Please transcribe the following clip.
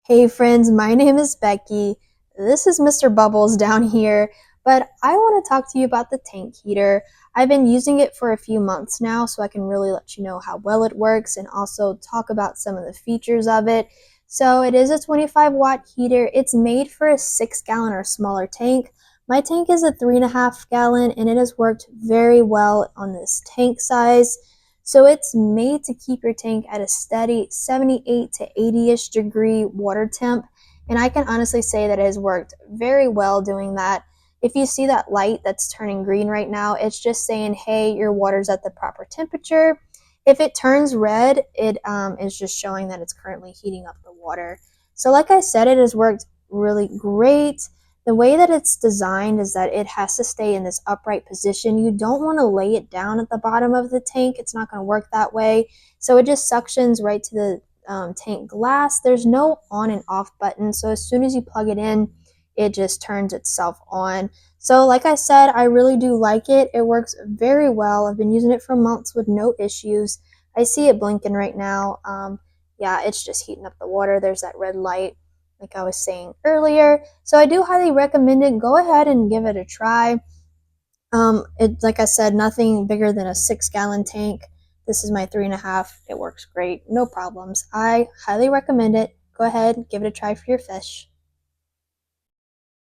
Hey friends, my name is Becky. This is Mr. Bubbles down here, but I want to talk to you about the tank heater. I've been using it for a few months now, so I can really let you know how well it works and also talk about some of the features of it. So it is a 25-watt heater. It's made for a 6-gallon or smaller tank. My tank is a 3.5 gallon and it has worked very well on this tank size. So it's made to keep your tank at a steady 78 to 80-ish degree water temp. And I can honestly say that it has worked very well doing that. If you see that light that's turning green right now, it's just saying, hey, your water's at the proper temperature. If it turns red, it is just showing that it's currently heating up the water. So like I said, it has worked really great. The way that it's designed is that it has to stay in this upright position. You don't want to lay it down at the bottom of the tank. It's not going to work that way. So it just suctions right to the tank glass. There's no on and off button. So as soon as you plug it in, it just turns itself on. So like I said, I really do like it. It works very well. I've been using it for months with no issues. I see it blinking right now. Yeah, it's just heating up the water. There's that red light like I was saying earlier. So I do highly recommend it. Go ahead and give it a try. Like I said, nothing bigger than a 6-gallon tank. This is my 3.5. It works great, no problems. I highly recommend it. Go ahead, give it a try for your fish.